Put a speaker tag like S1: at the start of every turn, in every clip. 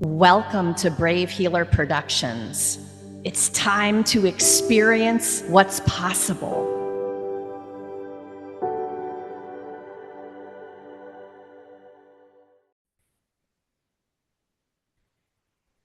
S1: Welcome to Brave Healer Productions. It's time to experience what's possible.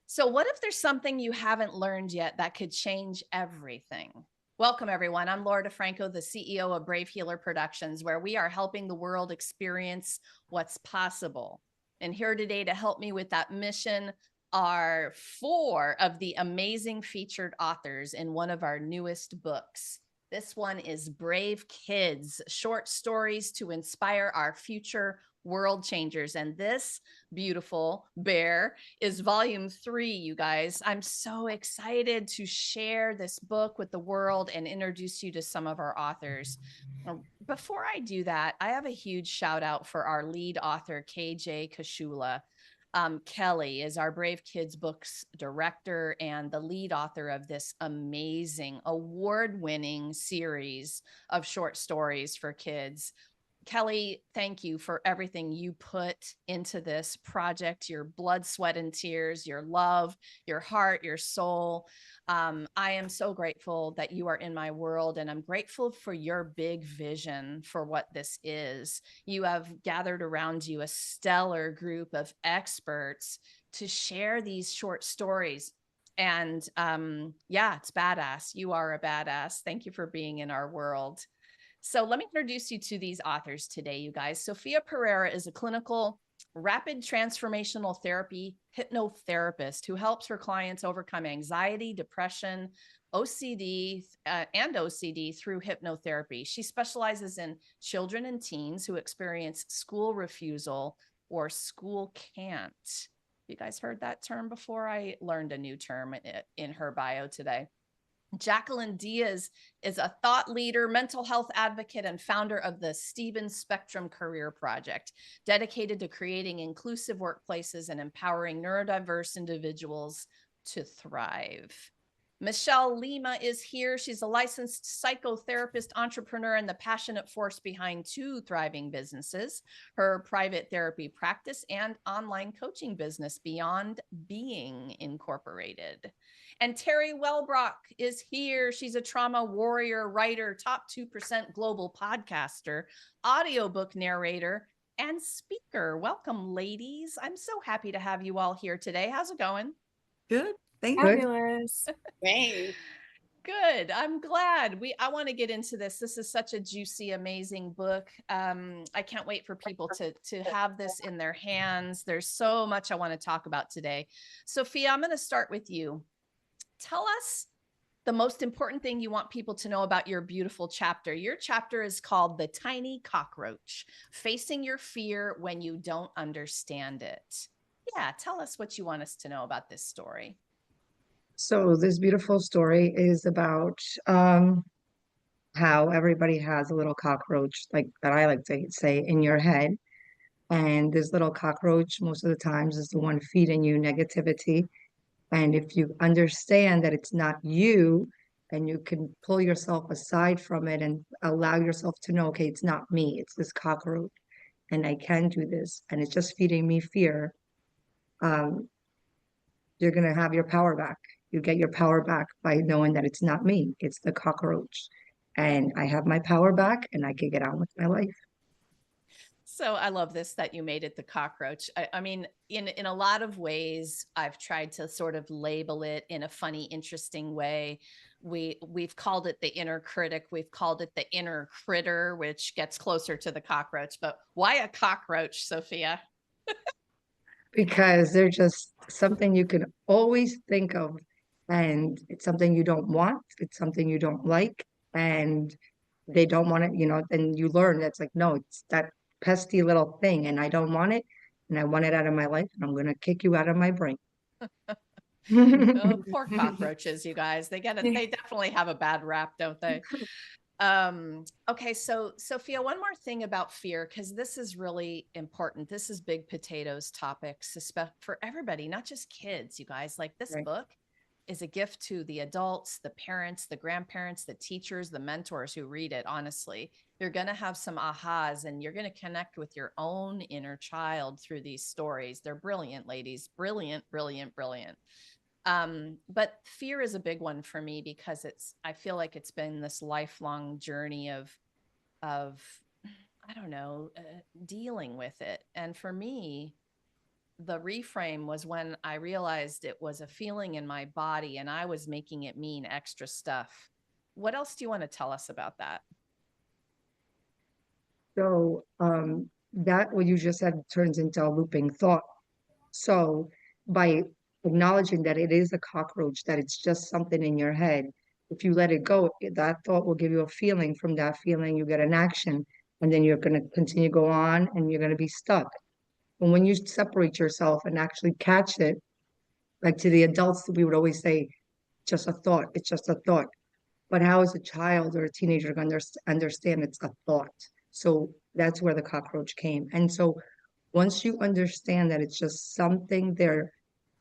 S1: So, what if there's something you haven't learned yet that could change everything? Welcome, everyone. I'm Laura DeFranco, the CEO of Brave Healer Productions, where we are helping the world experience what's possible. And here today to help me with that mission are four of the amazing featured authors in one of our newest books. This one is Brave Kids, short stories to inspire our future world changers. And this beautiful bear is volume 3, you guys. I'm so excited to share this book with the world and introduce you to some of our authors. Before I do that, I have a huge shout out for our lead author, KJ Kashula. Kelly is our Brave Kids Books director and the lead author of this amazing award-winning series of short stories for kids. Kelly, thank you for everything you put into this project, your blood, sweat, and tears, your love, your heart, your soul. I am so grateful that you are in my world, and I'm grateful for your big vision for what this is. You have gathered around you a stellar group of experts to share these short stories. And yeah, it's badass. You are a badass. Thank you for being in our world. So let me introduce you to these authors today, you guys. Sophia Pereira is a clinical rapid transformational therapy hypnotherapist who helps her clients overcome anxiety, depression, OCD, and OCD through hypnotherapy. She specializes in children and teens who experience school refusal or school can't. You guys heard that term before? I learned a new term in her bio today. Jacqueline Diaz is a thought leader, mental health advocate, and founder of the Stevens Spectrum Career Project, dedicated to creating inclusive workplaces and empowering neurodiverse individuals to thrive. Michelle Lima is here. She's a licensed psychotherapist, entrepreneur, and the passionate force behind 2 thriving businesses, her private therapy practice and online coaching business, Beyond Being Incorporated. And Terry Wellbrock is here. She's a trauma warrior, writer, top 2% global podcaster, audiobook narrator, and speaker. Welcome, ladies. I'm so happy to have you all here today. How's it going?
S2: Good. Thank you.
S3: Fabulous.
S4: Great.
S1: Good. I'm glad. I want to get into this. This is such a juicy, amazing book. I can't wait for people to have this in their hands. There's so much I want to talk about today. Sophia, I'm going to start with you. Tell us the most important thing you want people to know about your beautiful chapter. Your chapter is called The Tiny Cockroach, Facing Your Fear When You Don't Understand It. Yeah, tell us what you want us to know about this story.
S2: So this beautiful story is about how everybody has a little cockroach, like that I like to say, in your head. And this little cockroach, most of the times, is the one feeding you negativity. And if you understand that it's not you, and you can pull yourself aside from it and allow yourself to know, okay, it's not me, it's this cockroach, and I can do this, and it's just feeding me fear. Um, you're going to have your power back. You get your power back by knowing that it's not me, it's the cockroach. And I have my power back and I can get on with my life.
S1: So I love this that you made it the cockroach. I mean, in a lot of ways, I've tried to sort of label it in a funny, interesting way. We've called it the inner critic. We've called it the inner critter, which gets closer to the cockroach. But why a cockroach, Sophia?
S2: Because they're just something you can always think of. And it's something you don't want, it's something you don't like. And they don't want it, then you learn that's like, no, it's that pesky little thing. And I don't want it. And I want it out of my life. And I'm going to kick you out of my brain.
S1: Oh, poor cockroaches, you guys. They definitely have a bad rap, don't they? Okay, so Sophia, one more thing about fear, because this is really important. This is big potatoes topics for everybody, not just kids, you guys. Like this
S2: Right.
S1: book is a gift to the adults, the parents, the grandparents, the teachers, the mentors who read it. Honestly, you're going to have some ahas, and you're going to connect with your own inner child through these stories. They're brilliant, ladies. Brilliant, brilliant, brilliant. But fear is a big one for me, because I feel like it's been this lifelong journey of I don't know, dealing with it. And for me, the reframe was when I realized it was a feeling in my body and I was making it mean extra stuff. What else do you want to tell us about that?
S2: So that what you just said turns into a looping thought. So by acknowledging that it is a cockroach, that it's just something in your head, if you let it go, that thought will give you a feeling. From that feeling, you get an action, and then you're going to continue to go on, and you're going to be stuck. And when you separate yourself and actually catch it, like to the adults, we would always say, just a thought, it's just a thought. But how is a child or a teenager going to understand it's a thought? So that's where the cockroach came. And so once you understand that it's just something there,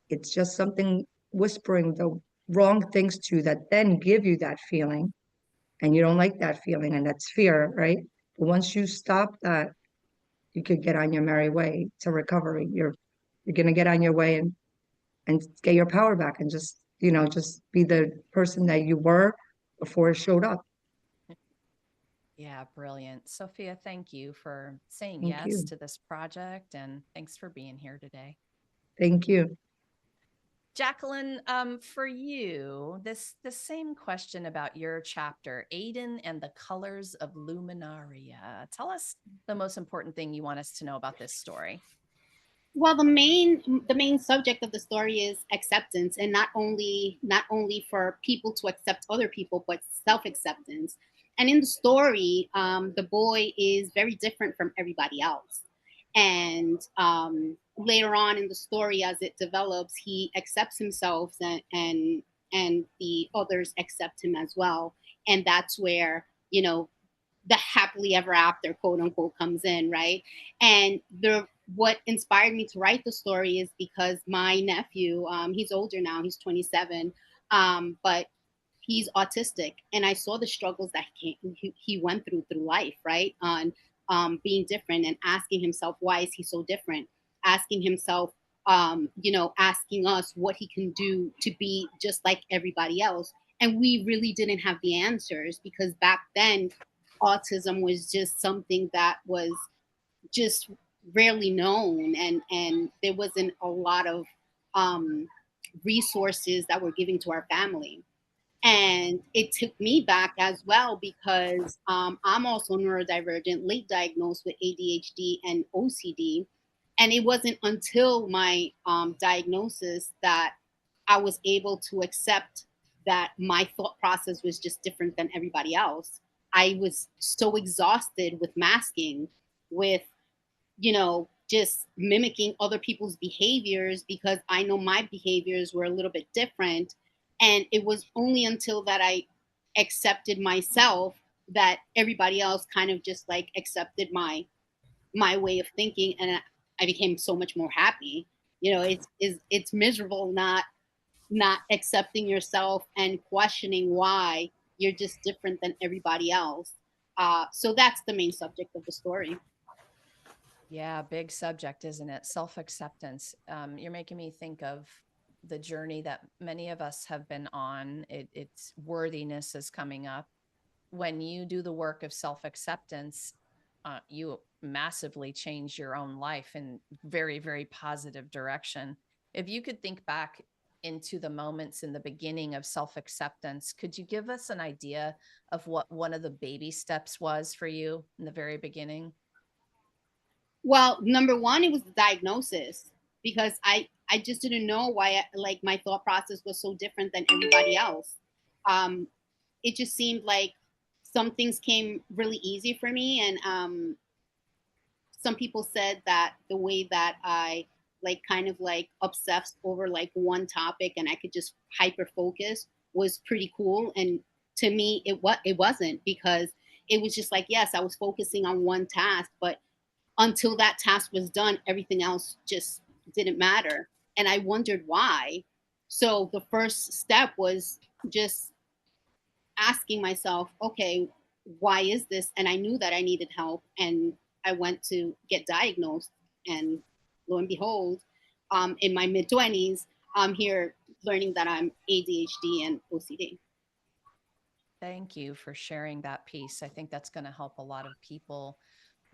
S2: it's just something whispering the wrong things to you that then give you that feeling, and you don't like that feeling, and that's fear, right? But once you stop that, you could get on your merry way to recovery. You're gonna get on your way and get your power back, and just, just be the person that you were before it showed up.
S1: Yeah, brilliant. Sophia, thank you for saying
S2: Thank
S1: yes
S2: you.
S1: to this project, and thanks for being here today.
S2: Thank you.
S1: Jacqueline, for you, the same question about your chapter, Aiden and the Colors of Luminaria. Tell us the most important thing you want us to know about this story.
S3: Well, the main subject of the story is acceptance, and not only for people to accept other people, but self-acceptance. And in the story, the boy is very different from everybody else. And later on in the story, as it develops, he accepts himself, and the others accept him as well. And that's where, the happily ever after, quote unquote, comes in, right? And the what inspired me to write the story is because my nephew, he's older now, he's 27, but he's autistic, and I saw the struggles that he went through life, right? On being different, and asking himself, why is he so different? Asking himself, asking us what he can do to be just like everybody else. And we really didn't have the answers, because back then autism was just something that was just rarely known, and there wasn't a lot of um, resources that were given to our family. And it took me back as well, because I'm also neurodivergent, late diagnosed with ADHD and OCD. And it wasn't until my diagnosis that I was able to accept that my thought process was just different than everybody else. I was so exhausted with masking, with, just mimicking other people's behaviors, because I know my behaviors were a little bit different. And it was only until that I accepted myself that everybody else kind of just like accepted my way of thinking, and I became so much more happy. It's miserable not accepting yourself and questioning why you're just different than everybody else. So that's the main subject of the story.
S1: Yeah, big subject, isn't it? Self-acceptance. You're making me think of the journey that many of us have been on. It's worthiness is coming up. When you do the work of self-acceptance, you massively change your own life in very, very positive direction. If you could think back into the moments in the beginning of self-acceptance, could you give us an idea of what one of the baby steps was for you in the very beginning?
S3: Well, number one, it was the diagnosis, because I just didn't know why like my thought process was so different than everybody else. Um, it just seemed like some things came really easy for me, and some people said that the way that I like kind of like obsessed over like one topic, and I could just hyper focus, was pretty cool. And to me, it wasn't, because it was just like, yes, I was focusing on one task, but until that task was done, everything else just didn't matter. And I wondered why. So the first step was just asking myself, okay, why is this? And I knew that I needed help, and I went to get diagnosed, and lo and behold, in my mid-20s, I'm here learning that I'm ADHD and OCD.
S1: Thank you for sharing that piece. I think that's going to help a lot of people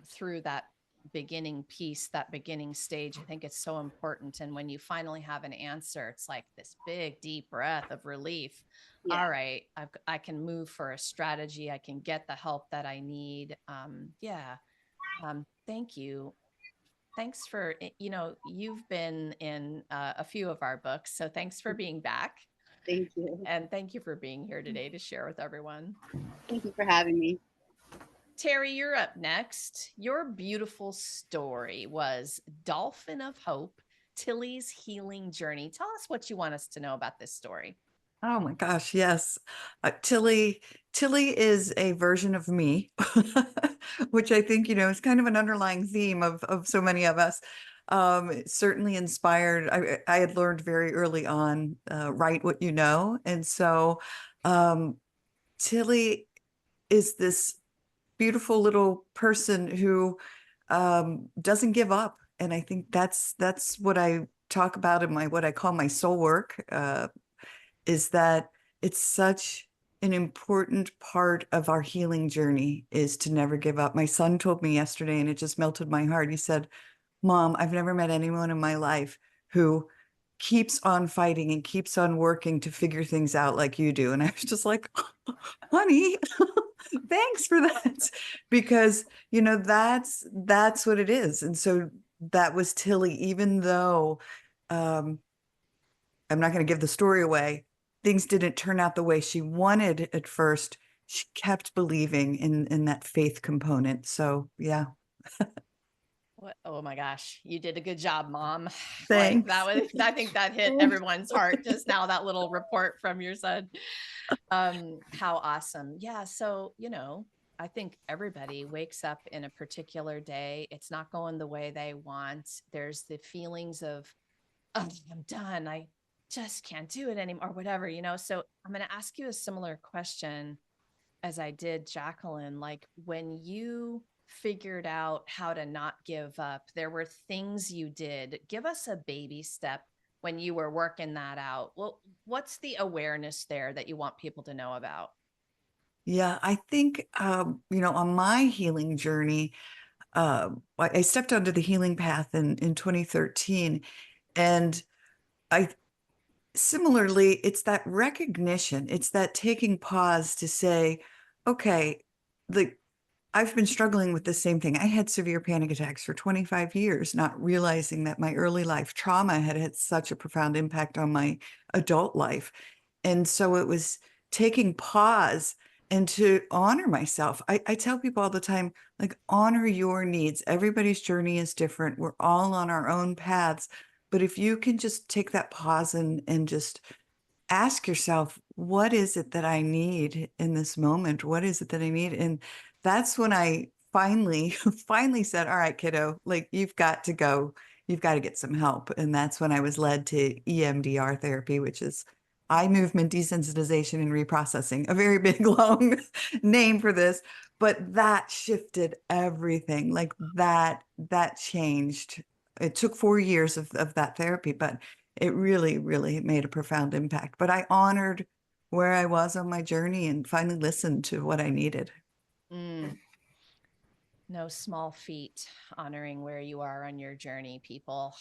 S1: through that beginning piece, that beginning stage. I think it's so important. And when you finally have an answer, it's like this big, deep breath of relief.
S3: Yeah.
S1: All right, I can move for a strategy. I can get the help that I need. Thank you. Thanks for, you've been in a few of our books. So thanks for being back.
S3: Thank you.
S1: And thank you for being here today to share with everyone.
S3: Thank you for having me.
S1: Terry, you're up next. Your beautiful story was Dolphin of Hope, Tilly's Healing Journey. Tell us what you want us to know about this story.
S4: Oh my gosh, yes. Tilly is a version of me, which I think, is kind of an underlying theme of so many of us. It certainly inspired. I had learned very early on, write what you know. And so Tilly is this beautiful little person who doesn't give up. And I think that's what I talk about in my, what I call my soul work, is that it's such an important part of our healing journey is to never give up. My son told me yesterday, and it just melted my heart. He said, Mom, I've never met anyone in my life who keeps on fighting and keeps on working to figure things out like you do. And I was just like, honey, thanks for that. Because, that's what it is. And so that was Tilly, even though I'm not going to give the story away, things didn't turn out the way she wanted at first. She kept believing in that faith component. So yeah.
S1: Oh my gosh, you did a good job, Mom.
S4: Thanks.
S1: I think that hit everyone's heart just now, that little report from your son. How awesome. Yeah. So, I think everybody wakes up in a particular day. It's not going the way they want. There's the feelings of, oh, I'm done. I just can't do it anymore, or whatever, So I'm going to ask you a similar question as I did Jacqueline. Like, when you figured out how to not give up, there were things you did. Give us a baby step when you were working that out. Well, what's the awareness there that you want people to know about?
S4: Yeah, I think, on my healing journey, I stepped onto the healing path in 2013. And I similarly, it's that recognition, it's that taking pause to say, okay, like I've been struggling with the same thing. I had severe panic attacks for 25 years, not realizing that my early life trauma had had such a profound impact on my adult life. And so it was taking pause and to honor myself. I tell people all the time, like, honor your needs. Everybody's journey is different. We're all on our own paths. But if you can just take that pause and just ask yourself, what is it that I need in this moment? What is it that I need? And that's when I finally, finally said, all right, kiddo, like, you've got to go, you've got to get some help. And that's when I was led to EMDR therapy, which is eye movement desensitization and reprocessing, a very big, long name for this. But that shifted everything. Like that changed. It took 4 years of that therapy, but it really, really made a profound impact. But I honored where I was on my journey and finally listened to what I needed.
S1: No small feat, honoring where you are on your journey, people.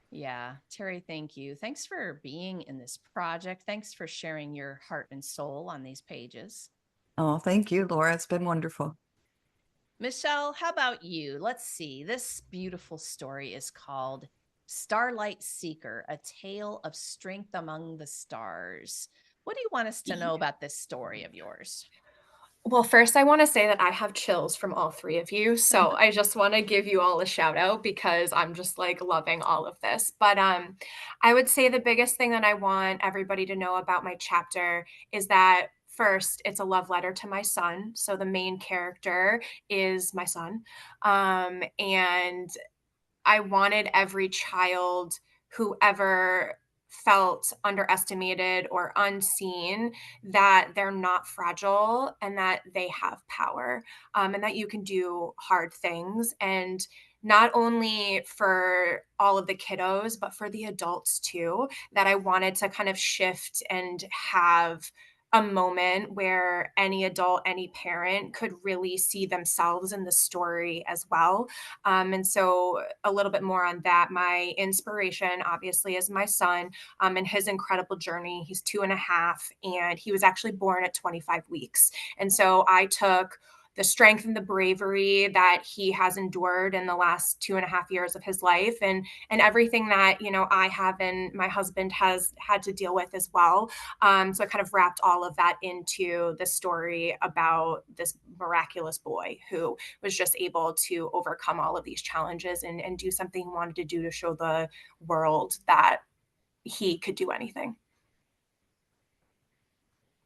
S1: Yeah, Terry, thank you. Thanks for being in this project. Thanks for sharing your heart and soul on these pages.
S4: Oh, thank you, Laura. It's been wonderful.
S1: Michelle, how about you? Let's see. This beautiful story is called Starlight Seeker, A Tale of Strength Among the Stars. What do you want us to know about this story of yours?
S5: Well, first, I want to say that I have chills from all three of you. So I just want to give you all a shout out because I'm just like loving all of this. But I would say the biggest thing that I want everybody to know about my chapter is that first, it's a love letter to my son. So the main character is my son. And I wanted every child who ever felt underestimated or unseen, that they're not fragile and that they have power, and that you can do hard things. And not only for all of the kiddos, but for the adults too, that I wanted to kind of shift and have a moment where any adult, any parent could really see themselves in the story as well. And so, a little bit more on that. My inspiration, obviously, is my son, and his incredible journey. He's 2.5, and he was actually born at 25 weeks. And so, I took the strength and the bravery that he has endured in the last 2.5 years of his life, and everything that, I have and my husband has had to deal with as well. So I kind of wrapped all of that into the story about this miraculous boy who was just able to overcome all of these challenges and do something he wanted to do to show the world that he could do anything.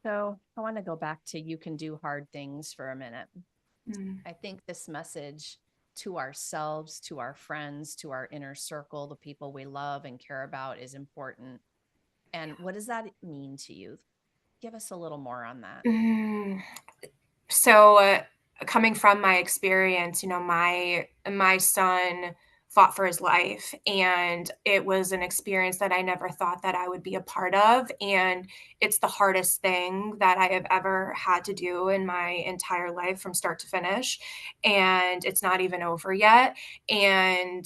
S1: So I want to go back to you can do hard things for a minute. I think this message to ourselves, to our friends, to our inner circle, the people we love and care about, is important. And what does that mean to you? Give us a little more on that.
S5: So, coming from my experience, my son fought for his life, and it was an experience that I never thought that I would be a part of, and it's the hardest thing that I have ever had to do in my entire life from start to finish, and it's not even over yet. And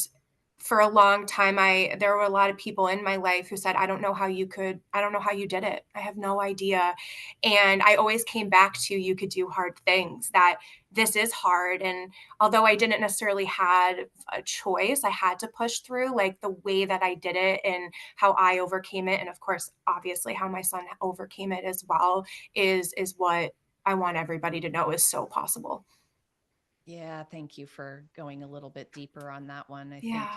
S5: for a long time, there were a lot of people in my life who said, I don't know how you did it. I have no idea. And I always came back to, you could do hard things, that this is hard. And although I didn't necessarily had a choice, I had to push through. Like, the way that I did it and how I overcame it, and of course, obviously, how my son overcame it as well, is what I want everybody to know is so possible.
S1: Yeah, thank you for going a little bit deeper on that one. I think
S5: Yeah.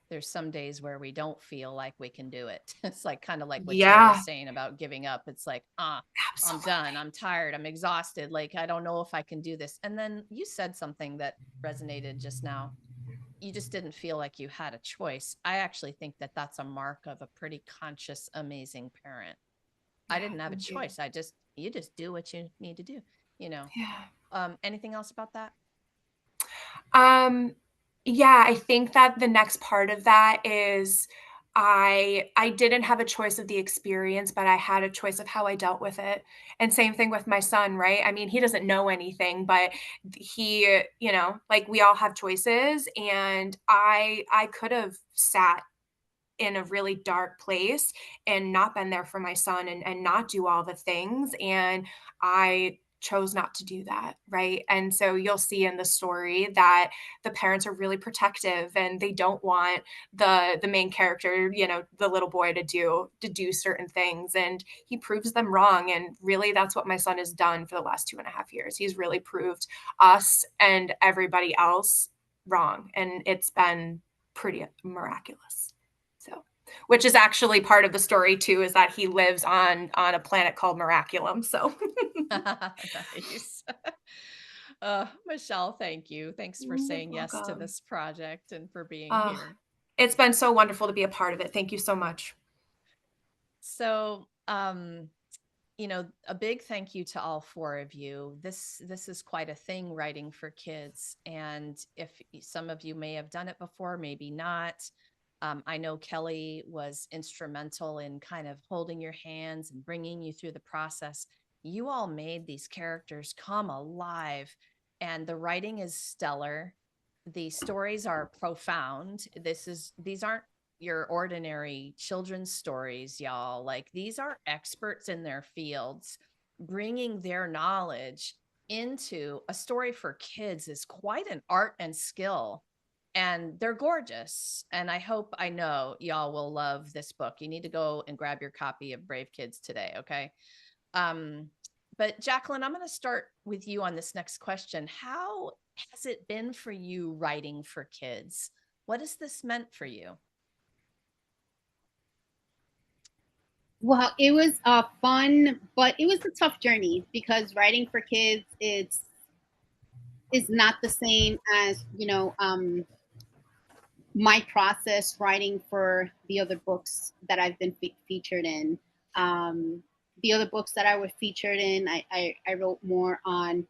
S1: there's some days where we don't feel like we can do it. It's like kind of like what Jill
S5: Yeah,
S1: was saying about giving up. It's like, I'm
S5: absolutely.
S1: done. I'm tired. I'm exhausted. Like, I don't know if I can do this. And then you said something that resonated just now. You just didn't feel like you had a choice. I actually think that that's a mark of a pretty conscious, amazing parent. I didn't have a
S5: Thank you.
S1: choice. You just do what you need to do, you know.
S5: Yeah.
S1: Anything else about that?
S5: Um, yeah, I think that the next part of that is, I didn't have a choice of the experience, but I had a choice of how I dealt with it. And same thing with my son, right? I mean, he doesn't know anything, but he, like, we all have choices, and I could have sat in a really dark place and not been there for my son, and not do all the things. And I chose not to do that. Right. And so you'll see in the story that the parents are really protective, and they don't want the main character, the little boy, to do certain things. And he proves them wrong. And really, that's what my son has done for the last 2.5 years. He's really proved us and everybody else wrong. And it's been pretty miraculous. So, which is actually part of the story too, is that he lives on a planet called Miraculum. So,
S1: Nice. Michelle, thank you. Thanks for
S5: you're
S1: saying yes to
S5: welcome.
S1: this project and for being here.
S5: It's been so wonderful to be a part of it. Thank you so much.
S1: So, a big thank you to all four of you. This is quite a thing, writing for kids. And if some of you may have done it before, maybe not. I know Kelly was instrumental in kind of holding your hands and bringing you through the process. You all made these characters come alive, and the writing is stellar. The stories are profound. These aren't your ordinary children's stories, y'all. Like, these are experts in their fields bringing their knowledge into a story for kids is quite an art and skill, and they're gorgeous. And I know y'all will love this book. You need to go and grab your copy of Brave Kids today. Okay. But Jacqueline, I'm going to start with you on this next question. How has it been for you writing for kids? What has this meant for you?
S3: Well, it was fun, but it was a tough journey, because writing for kids is not the same as my process writing for the other books that I've been featured in. The other books that I was featured in, I wrote more on,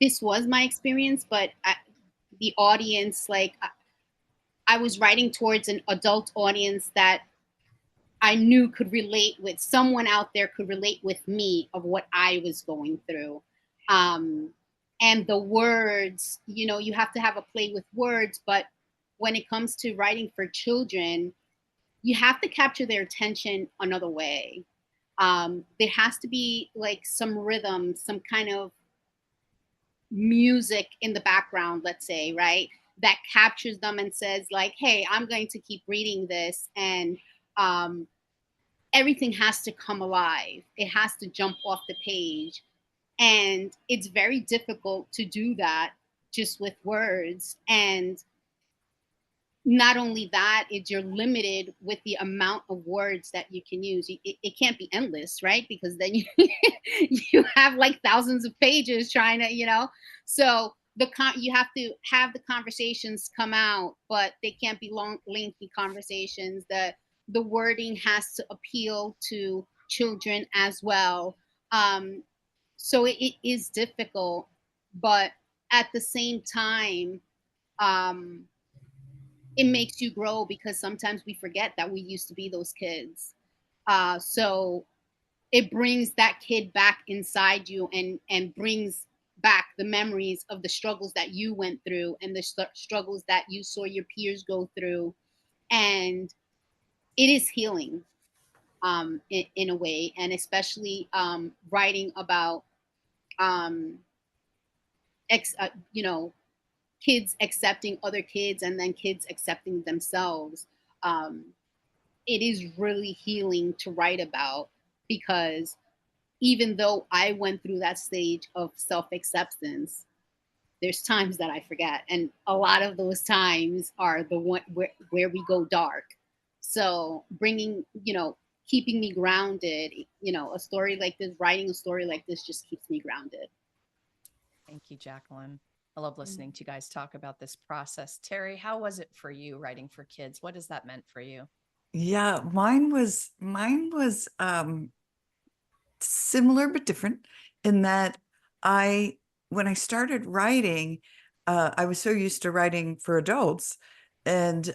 S3: this was my experience, but the audience, like, I was writing towards an adult audience that I knew could relate with, someone out there could relate with me of what I was going through. And the words, you have to have a play with words, but when it comes to writing for children, you have to capture their attention another way. There has to be like some rhythm, some kind of music in the background, let's say, right? That captures them and says like, hey, I'm going to keep reading this. And everything has to come alive. It has to jump off the page. And it's very difficult to do that just with words. And not only that, you're limited with the amount of words that you can use. It can't be endless, right? Because then you have like thousands of pages trying to, so you have to have the conversations come out, but they can't be long, lengthy conversations. The wording has to appeal to children as well. So it is difficult, but at the same time, it makes you grow, because sometimes we forget that we used to be those kids. So it brings that kid back inside you, and brings back the memories of the struggles that you went through, and the struggles that you saw your peers go through. And it is healing, in a way, and especially writing about kids accepting other kids, and then kids accepting themselves. It is really healing to write about, because even though I went through that stage of self-acceptance, there's times that I forget. And a lot of those times are the one where we go dark. So bringing, keeping me grounded, a story like this, writing a story like this just keeps me grounded.
S1: Thank you, Jacqueline. I love listening to you guys talk about this process. Terry, how was it for you writing for kids? What has that meant for you?
S4: Yeah, mine was similar but different in that when I started writing, I was so used to writing for adults. And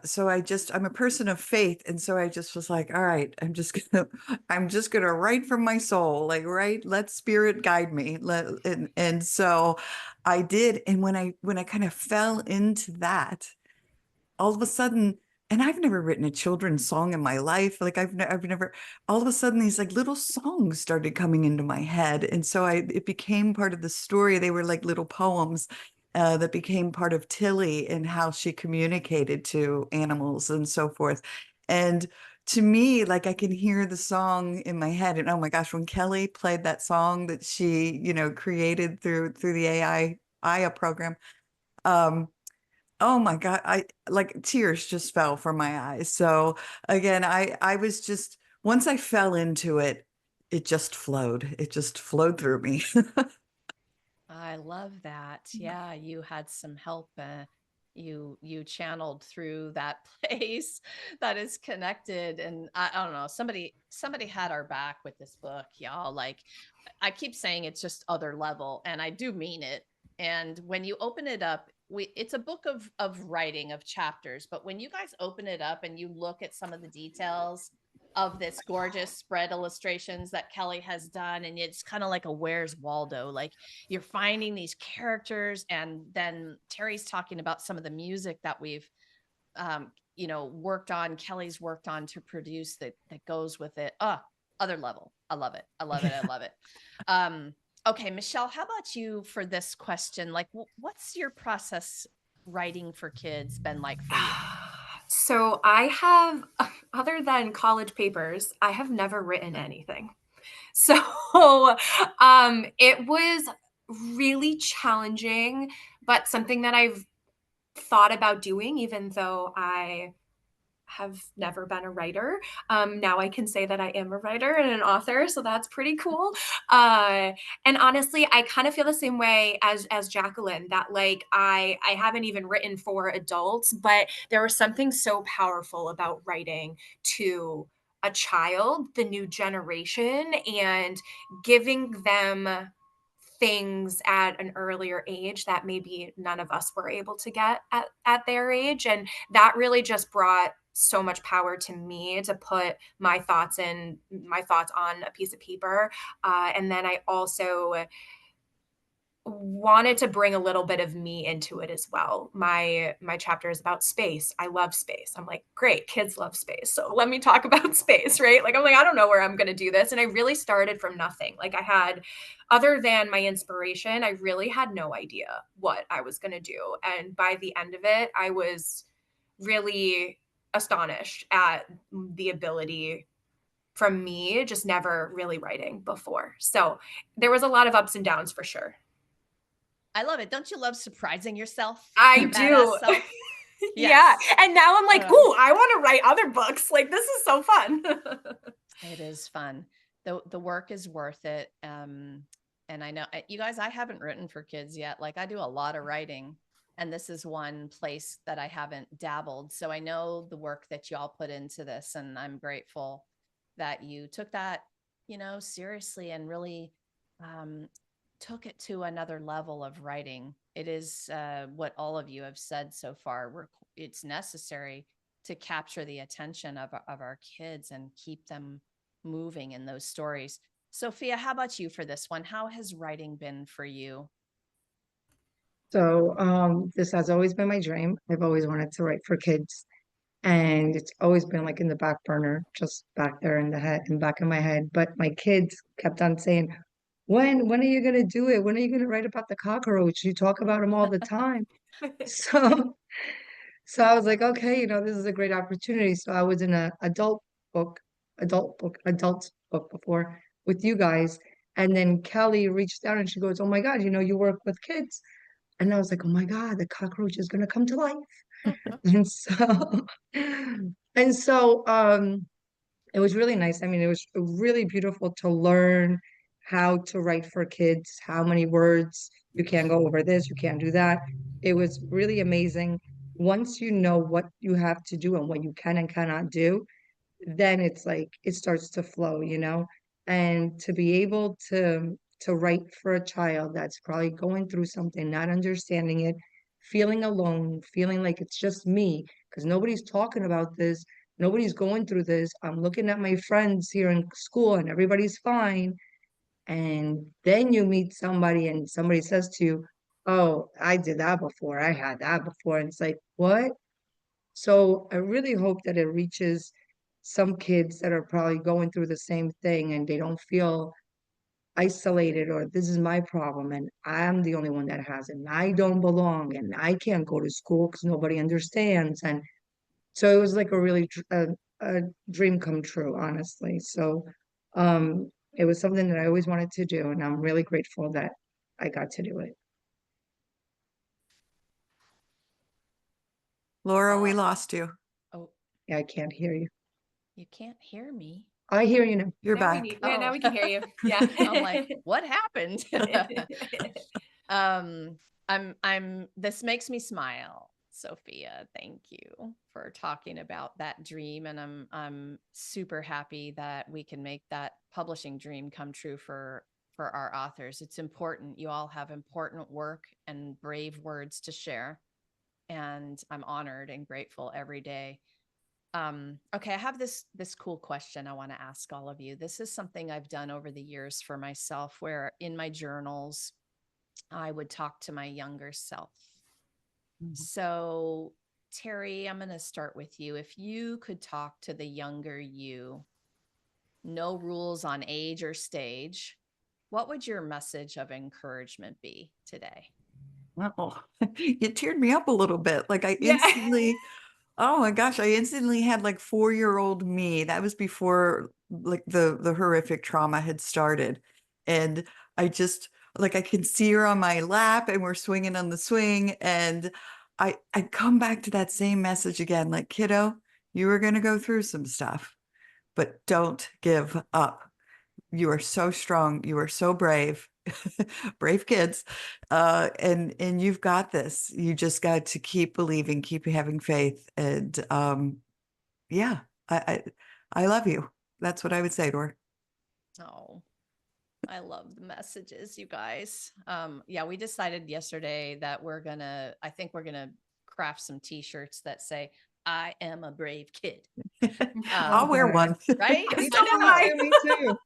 S4: so I'm a person of faith. And so I just was like, all right, I'm just gonna write from my soul, like, right, let spirit guide me. And so I did. And when I kind of fell into that, all of a sudden, and I've never written a children's song in my life. Like I've never, all of a sudden these like little songs started coming into my head. And so it became part of the story. They were like little poems that became part of Tilly and how she communicated to animals and so forth. And to me, like I can hear the song in my head. And oh my gosh, when Kelly played that song that she, created through the AI program, oh my God, I like tears just fell from my eyes. So again, I was just, once I fell into it, it just flowed. It just flowed through me.
S1: I love that. Yeah, you had some help. You channeled through that place that is connected, and I don't know. Somebody had our back with this book, y'all. Like I keep saying, it's just other level, and I do mean it. And when you open it up, it's a book of writing, of chapters. But when you guys open it up and you look at some of the details of this gorgeous spread illustrations that Kelly has done, and it's kind of like a Where's Waldo, like you're finding these characters, and then Terry's talking about some of the music that we've worked on, Kelly's worked on to produce that goes with it. Other level. I love it. I love it. I love it. Okay, Michelle, how about you for this question? Like, what's your process writing for kids been like for you?
S5: So I have, other than college papers, I have never written anything. So it was really challenging, but something that I've thought about doing, even though I have never been a writer. Now I can say that I am a writer and an author, so that's pretty cool. And honestly, I kind of feel the same way as Jacqueline, that like I haven't even written for adults, but there was something so powerful about writing to a child, the new generation, and giving them things at an earlier age that maybe none of us were able to get at their age. And that really just brought so much power to me to put my thoughts on a piece of paper. And then I also wanted to bring a little bit of me into it as well. My chapter is about space. I love space. I'm like, great, kids love space. So let me talk about space, right? Like I'm like, I don't know where I'm going to do this. And I really started from nothing. Like I had, other than my inspiration, I really had no idea what I was going to do. And by the end of it, I was really astonished at the ability from me just never really writing before. So there was a lot of ups and downs for sure.
S1: I love it. Don't you love surprising yourself?
S5: I
S1: Your
S5: do.
S1: badass self?
S5: Yeah.
S1: Yes.
S5: And now I'm like, ooh, I want to write other books. Like this is so fun.
S1: It is fun. The work is worth it. And I know you guys, I haven't written for kids yet. Like I do a lot of writing, and this is one place that I haven't dabbled. So I know the work that y'all put into this, and I'm grateful that you took that, seriously and really took it to another level of writing. It is what all of you have said so far. It's necessary to capture the attention of our kids and keep them moving in those stories. Sophia, how about you for this one? How has writing been for you?
S2: So this has always been my dream. I've always wanted to write for kids. And it's always been like in the back burner, just back there in the head, in the back of my head. But my kids kept on saying, when are you gonna do it? When are you gonna write about the cockroach? You talk about them all the time. So so I was like, okay, this is a great opportunity. So I was in a book, adult book before with you guys. And then Kelly reached out and she goes, oh my God, you work with kids. And I was like, oh my God, the cockroach is gonna come to life. And so and so it was really nice. I mean, it was really beautiful to learn how to write for kids, how many words you can't go over this, you can't do that. It was really amazing. Once you know what you have to do and what you can and cannot do, then it's like it starts to flow. And to be able to write for a child that's probably going through something, not understanding it, feeling alone, feeling like it's just me, because nobody's talking about this, nobody's going through this. I'm looking at my friends here in school and everybody's fine. And then you meet somebody and somebody says to you, oh, I did that before, I had that before. And it's like, what? So I really hope that it reaches some kids that are probably going through the same thing and they don't feel isolated or this is my problem and I'm the only one that has it and I don't belong and I can't go to school because nobody understands. And so it was like a dream come true, honestly. So it was something that I always wanted to do and I'm really grateful that I got to do it.
S4: Laura, we lost you.
S1: Oh,
S2: Yeah, I can't hear you.
S1: you can't hear me.
S2: I hear you now.
S4: You're back.
S5: Now we can hear you. Yeah.
S1: I'm like, what happened? This makes me smile, Sophia. Thank you for talking about that dream. And I'm super happy that we can make that publishing dream come true for our authors. It's important. You all have important work and brave words to share. And I'm honored and grateful every day. Okay, I have this cool question I want to ask all of you. This is something I've done over the years for myself, where in my journals, I would talk to my younger self. So, Terry, I'm going to start with you. If you could talk to the younger you, no rules on age or stage, what would your message of encouragement be today?
S4: Well, it teared me up a little bit. Like I instantly, oh my gosh, I instantly had like 4-year-old me. That was before like the horrific trauma had started. And I just like I can see her on my lap and we're swinging on the swing. And I come back to that same message again, like, kiddo, You are going to go through some stuff, but don't give up. You are so strong. You are so brave, brave kids. And you've got this. You just got to keep believing, keep having faith. And yeah, I love you. That's what I would say to her.
S1: Oh, I love the messages, you guys. Yeah, we decided yesterday that I think we're gonna craft some t-shirts that say, I am a brave kid.
S4: I'll wear one.
S1: Right?
S2: Me
S1: So
S2: too,
S1: will I.
S2: me too.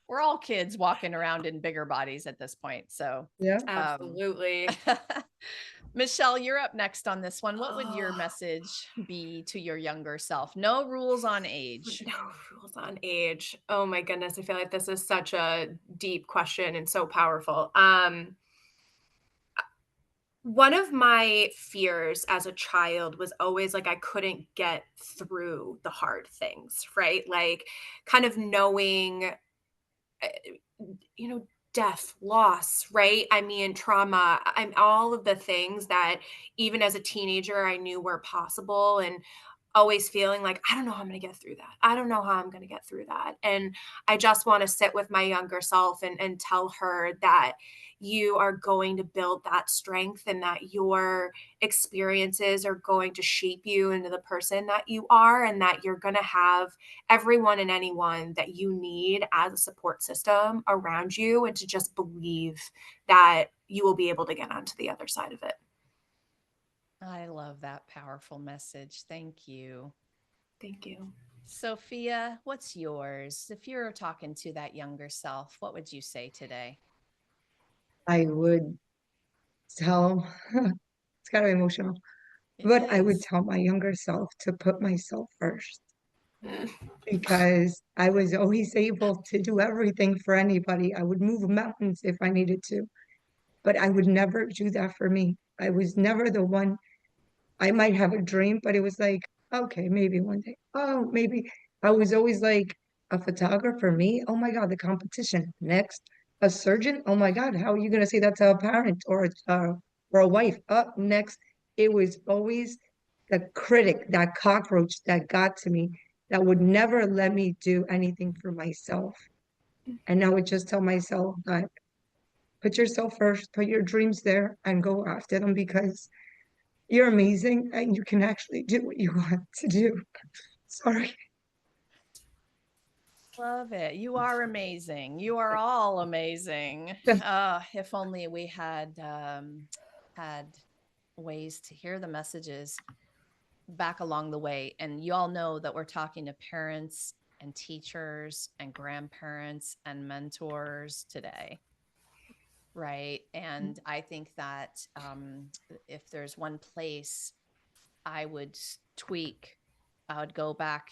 S1: We're all kids walking around in bigger bodies at this point. So
S2: Yeah.
S5: Absolutely.
S1: Michelle, you're up next on this one. What would your
S5: Oh.
S1: message be to your younger self? No rules on age.
S5: No rules on age. Oh my goodness. I feel like this is such a deep question and so powerful. One of my fears as a child was always like I couldn't get through the hard things, right? Like kind of knowing, uh, death, loss, right? I mean, trauma, I'm all of the things that even as a teenager I knew were possible, and always feeling like I don't know how I'm going to get through that. I don't know how I'm going to get through that. And I just want to sit with my younger self and tell her that you are going to build that strength, and that your experiences are going to shape you into the person that you are, and that you're going to have everyone and anyone that you need as a support system around you, and to just believe that you will be able to get onto the other side of it.
S1: I love that powerful message. Thank you.
S5: Thank you.
S1: Sophia, what's yours? If you're talking to that younger self, what would you say today?
S2: I would tell, it's kind of emotional,
S1: It
S2: but I would
S1: is.
S2: tell my younger self to put myself first, because I was always able to do everything for anybody. I would move mountains if I needed to, but I would never do that for me. I was never the one. I might have a dream, but it was like, okay, maybe one day. Oh, maybe. I was always like a photographer. Me, oh my God, the competition. Next, a surgeon. Oh my God, how are you gonna say that to a parent or a wife? Up next, it was always the critic, that cockroach that got to me, that would never let me do anything for myself. And I would just tell myself that put yourself first, put your dreams there, and go after them, because you're amazing and you can actually do what you want to do. Sorry.
S1: Love it. You are amazing. You are all amazing. If only we had ways to hear the messages back along the way. And you all know that we're talking to parents and teachers and grandparents and mentors today. Right. And I think that if there's one place I would tweak, I would go back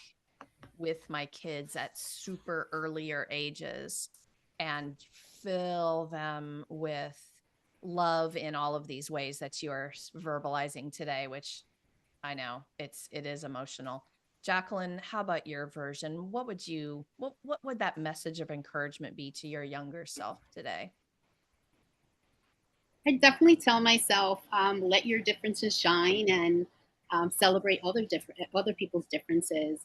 S1: with my kids at super earlier ages and fill them with love in all of these ways that you are verbalizing today, which I know it is emotional. Jacqueline, how about your version? What would that message of encouragement be to your younger self today?
S3: I definitely tell myself, let your differences shine, and celebrate other people's differences,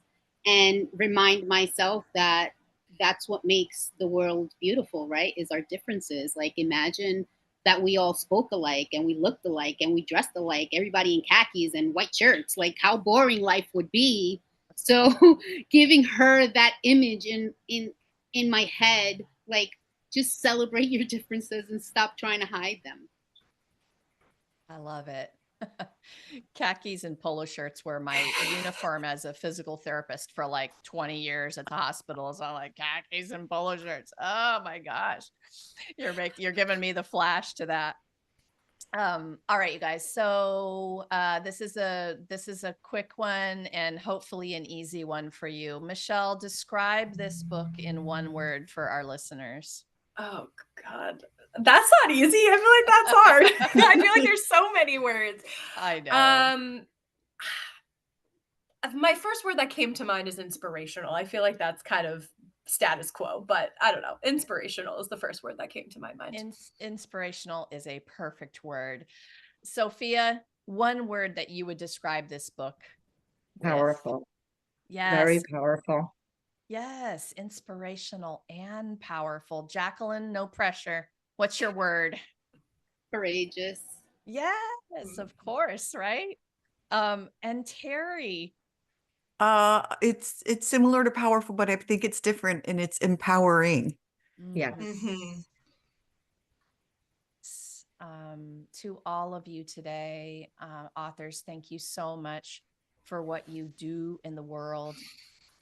S3: and remind myself that that's what makes the world beautiful, right? Is our differences. Like, imagine that we all spoke alike and we looked alike and we dressed alike, everybody in khakis and white shirts. Like, how boring life would be. So giving her that image in my head, like, just celebrate your differences and stop trying to hide them.
S1: I love it. Khakis and polo shirts were my uniform as a physical therapist for like 20 years at the hospital. So I'm like, khakis and polo shirts. Oh my gosh. You're giving me the flash to that. All right, you guys. So this is a quick one and hopefully an easy one for you. Michelle, describe this book in one word for our listeners.
S5: Oh God. That's not easy. I feel like that's hard. I feel like there's so many words.
S1: I know.
S5: My first word that came to mind is inspirational. I feel like that's kind of status quo, but I don't know. Inspirational is the first word that came to my mind.
S1: Inspirational is a perfect word. Sophia, one word that you would describe this book with.
S2: Powerful. Very
S1: Yes.
S2: powerful.
S1: Yes. Inspirational and powerful. Jacqueline, no pressure. What's your word?
S3: Courageous.
S1: Yes, of course, right? And Terry.
S4: It's similar to powerful, but I think it's different and it's empowering.
S2: Yes.
S5: Mhm.
S1: To all of you today, authors, thank you so much for what you do in the world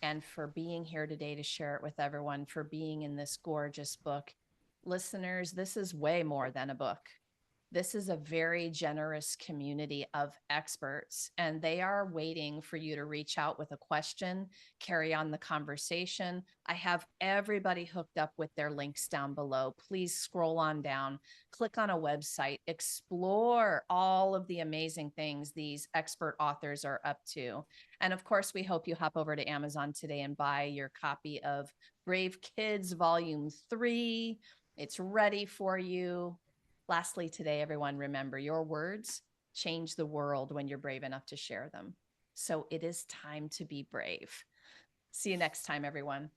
S1: and for being here today to share it with everyone, for being in this gorgeous book. Listeners, this is way more than a book. This is a very generous community of experts, and they are waiting for you to reach out with a question, carry on the conversation. I have everybody hooked up with their links down below. Please scroll on down, click on a website, explore all of the amazing things these expert authors are up to. And of course, we hope you hop over to Amazon today and buy your copy of Brave Kids Volume 3. It's ready for you. Lastly, today, everyone, remember your words change the world when you're brave enough to share them. So it is time to be brave. See you next time, everyone.